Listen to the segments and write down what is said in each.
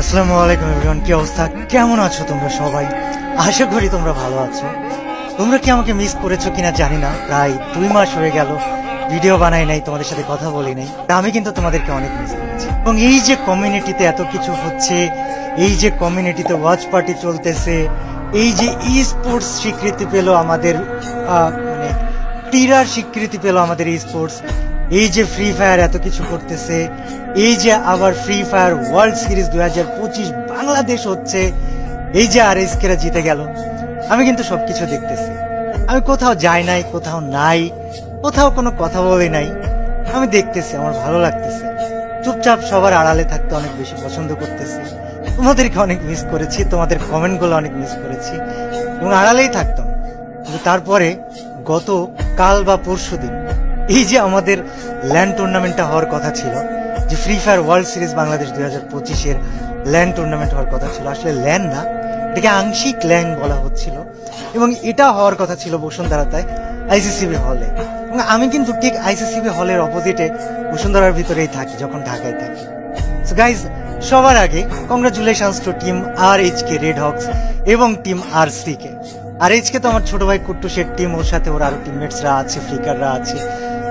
আসসালামু আলাইকুম এভরিওয়ান, কি অবস্থা, কেমন আছো তোমরা সবাই? আশা করি তোমরা ভালো আছো। তোমরা কি আমাকে মিস করেছো কিনা জানি না, প্রায় 2 মাস হয়ে গেল ভিডিও বানাই নাই, তোমাদের সাথে কথা বলি নাই। আমি কিন্তু তোমাদেরকে অনেক মিস করেছি। এবং এই যে কমিউনিটিতে এত কিছু হচ্ছে, এই যে কমিউনিটিতে ওয়াচ পার্টি চলতেছে, এই যে ই স্পোর্টস স্বীকৃতি পেল আমাদের, মানে ক্রীড়ার স্বীকৃতি পেল আমাদের ই স্পোর্টস, এই যে ফ্রি ফায়ার এত কিছু করতেছে, এই যে আবার free fire world series 2025 Bangladesh হচ্ছে, এই যে আরএসকেরা জিতে গেল, আমি কিন্তু সবকিছু দেখতেছি। আমি কোথাও যাই নাই, কোথাও নাই, কোথাও কোনো কথা বলি নাই, আমি দেখতেছি, আমার ভালো লাগতেছে। চুপচাপ সবার আড়ালে থাকতে অনেক বেশি পছন্দ করতেছি। তোমাদেরকে অনেক মিস করেছি, তোমাদের কমেন্টগুলো অনেক মিস করেছি এবং আড়ালেই থাকতাম। কিন্তু তারপরে গত কাল বা পরশু দিন এই যে আমাদের ল্যান্ড টুর্নামেন্টটা হওয়ার কথা ছিল, যে free fire world series Bangladesh 2025-এর ল্যান্ড টুর্নামেন্ট হওয়ার কথা ছিল, আসলে ল্যান্ড না, এটাকে আংশিক ল্যান্ড বলা হচ্ছিল, এবং এটা হওয়ার কথা ছিল বসুন্ধরাতে আইসিসিবি হলে। এবং আমি কিন্তু ঠিক আইসিসিবি হলের অপোজিটে বসুন্ধরার ভিতরেই থাকি যখন ঢাকায় থাকি। সো গাইজ, সবার আগে congratulations to team RHK red hawks এবং টিম আরসিকে। আরএইচকে তো আমার ছোট ভাই কুট্টুসের টিম, ওর সাথে ওর আরো টিমমেটসরা আছে, ফ্লিকাররা আছে।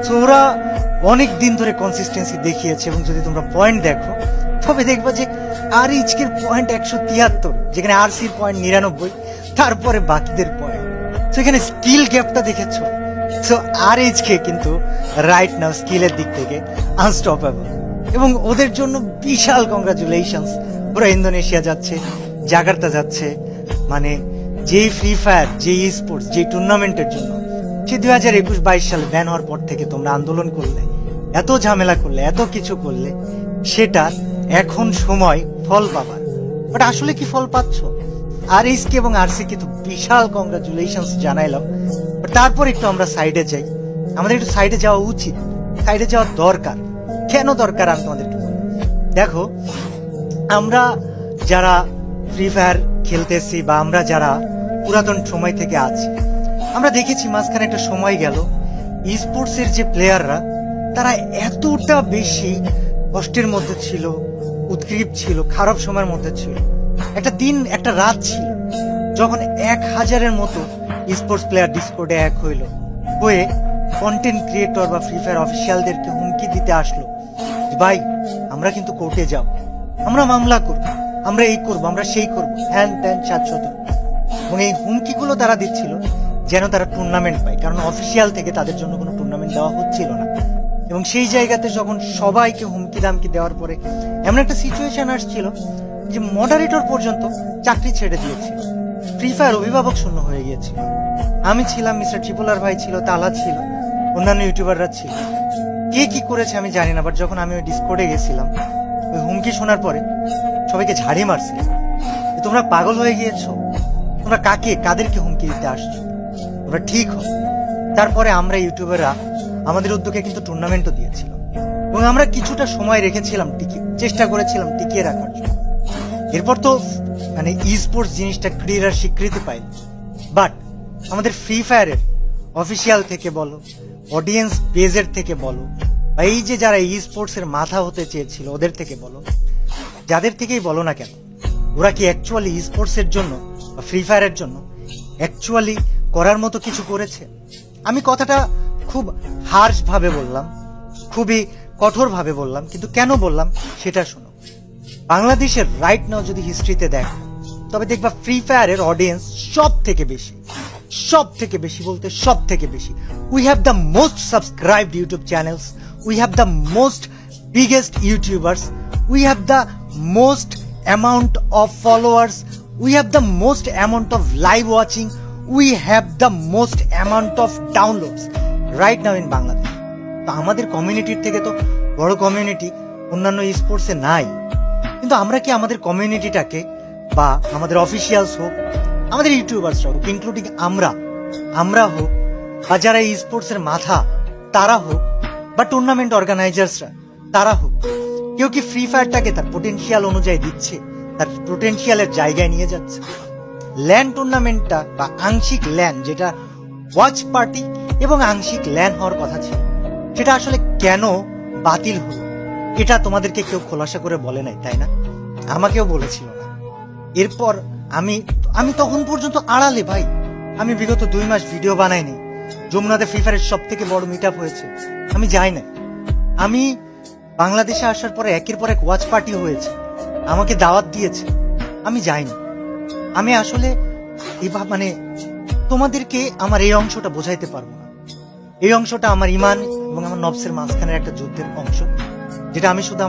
সো ওরা অনেক দিন ধরে কনসিস্টেন্সি দেখিয়েছে, এবং যদি তোমরা পয়েন্ট দেখো তবে দেখবা যে আরএইচকের পয়েন্ট 173, যেখানে আরসির পয়েন্ট 99, তারপরে বাকিদের পয়েন্ট। সো এখানে স্কিল গ্যাপটা দেখেছো। সো আরএইচকে কিন্তু রাইট নাও স্কিলের দিক থেকে আনস্টপেবল, এবং ওদের জন্য বিশাল কংগ্রাচুলেশনস। ওরা ইন্দোনেশিয়া যাচ্ছে, জাকার্তা যাচ্ছে, মানে যেই ফ্রি ফায়ার, যেই স্পোর্টস, যেই টুর্নামেন্টের জন্য সে 2021-22 সালে ব্যান হওয়ার পর থেকে তোমরা আন্দোলন করলে, এত ঝামেলা করলে, এত কিছু করলে, সেটা এখন সময় ফল পাবার। বাট আসলে কি ফল পাচ্ছ? আরএইচকে এবং আরসিকে তো বিশাল কংগ্রাচুলেশনস জানাইলাম। বাট তারপর একটু আমরা সাইডে যাই। আমাদের একটু সাইডে যাওয়া উচিত, সাইডে যাওয়ার দরকার। কেন দরকার আমি তোমাদেরকে বলবো। দেখো, আমরা যারা ফ্রি ফায়ার খেলতেছি বা আমরা যারা পুরাতন সময় থেকে আছি, আমরা দেখেছি মাঝখানে একটা সময় গেল স্পোর্টসের যে প্লেয়াররা, তারা এতটা বেশি কষ্টের মধ্যে ছিল, উদ্গ্রীব ছিল, খারাপ সময়ের মধ্যে ছিল। একটা দিন, একটা রাত ছিল যখন 1000-এর মতো স্পোর্টস প্লেয়ার ডিসকর্ডে এক হয়ে কন্টেন্ট ক্রিয়েটর বা ফ্রি ফায়ার অফিসিয়ালদেরকে হুমকি দিতে আসলো, ভাই আমরা কিন্তু কোর্টে যাব, আমরা মামলা করব, আমরা এই করব, আমরা সেই করব, হ্যান ত্যান 700। এবং এই হুমকিগুলো তারা দিচ্ছিল যেন তারা টুর্নামেন্ট পায়, কারণ অফিসিয়াল থেকে তাদের জন্য কোনো টুর্নামেন্ট দেওয়া হচ্ছিল না। এবং সেই জায়গাতে যখন সবাইকে হুমকি দামকি দেওয়ার পরে এমন একটা সিচুয়েশন আসছিল যে মডারেটর পর্যন্ত চাকরি ছেড়ে দিয়েছিল, ফ্রি ফায়ার অভিভাবক শূন্য হয়ে গিয়েছিল। আমি ছিলাম, মিস্টার ট্রিপলার ভাই ছিল, তালা ছিল, অন্যান্য ইউটিউবাররা ছিল। কে কি করেছে আমি জানি না, বাট যখন আমি ওই ডিসকর্ডে গেছিলাম, ওই হুমকি শোনার পরে সবাইকে ঝাড়ি মারছিল, তোমরা পাগল হয়ে গিয়েছো, তোমরা কাদেরকে হুমকি দিতে আসছো, তোমরা ঠিক হও। তারপরে আমরা ইউটিউবাররা আমাদের উদ্যোগে কিন্তু টুর্নামেন্টও দিয়েছিল, এবং আমরা কিছুটা সময় রেখেছিলাম, চেষ্টা করেছিলাম টিকিয়ে রাখার জন্য। এরপর তো মানে ই স্পোর্টস জিনিসটা ক্রীড়ার স্বীকৃতি পাই। বাট আমাদের ফ্রি ফায়ারের অফিসিয়াল থেকে বলো, অডিয়েন্স বেজের থেকে বলো, বা এই যে যারা ই স্পোর্টস এর মাথা হতে চেয়েছিল ওদের থেকে বলো, যাদের থেকেই বলো না কেন, ওরা কি অ্যাকচুয়ালি ই স্পোর্টস এর জন্য বা ফ্রি ফায়ারের জন্য অ্যাকচুয়ালি করার মতো কিছু করেছে? আমি কথাটা খুব হার্শ ভাবে বললাম, খুবই কঠোর ভাবে বললাম, কিন্তু কেন বললাম সেটা শোনো। বাংলাদেশের রাইট নাও যদি হিস্ট্রিতে দেখ, তবে দেখবা ফ্রি ফায়ারের অডিয়েন্স সব থেকে বেশি বলতে সব থেকে বেশি। We have the most subscribed YouTube channels, we have the most biggest YouTubers, we have the most amount of followers, we have the most amount of live watching, we have the most amount of downloads right now in Bangladesh. তো আমাদের কমিউনিটির থেকে তো বড় community অন্যান্য স্পোর্টসে নাই। কিন্তু আমরা কি আমাদের কমিউনিটিটাকে, বা আমাদের অফিসিয়ালস হোক, আমাদের ইউটিউবার্সরা হোক, ইনক্লুডিং আমরা হোক, বা যারা এই স্পোর্টস এর মাথা তারা হোক, বা টুর্নামেন্ট অর্গানাইজার্সরা তারা হোক, কেউ কি ফ্রি ফায়ারটাকে তার পোটেনশিয়াল অনুযায়ী দিচ্ছে, তার পোটেনশিয়ালের জায়গায় নিয়ে যাচ্ছে? ল্যান্ড টুর্নামেন্টটা বা আংশিক ল্যান্ড, যেটা ওয়াচ পার্টি এবং আংশিক ল্যান্ড হওয়ার কথা ছিল, সেটা আসলে কেন বাতিল হলো, এটা তোমাদেরকে কেউ খোলাসা করে বলে নাই, তাই না? আমাকেও বলেছিল না। এরপর আমি আমি তখন পর্যন্ত আড়ালে ভাই, আমি বিগত 2 মাস ভিডিও বানাইনি। যমুনাতে ফ্রি ফায়ারের সব থেকে বড় মিট আপ হয়েছে, আমি যাই না। আমি বাংলাদেশে আসার পরে একের পর এক ওয়াচ পার্টি হয়েছে, আমাকে দাওয়াত দিয়েছে, আমি যাইনি। আমি আসলে মানে তোমাদেরকে আমার এই অংশটা বোঝাইতে পারবো না। এই অংশটা আমার ইমান এবং আমার নফসের মাঝখানের একটা যুদ্ধের অংশ, যেটা আমি শুধু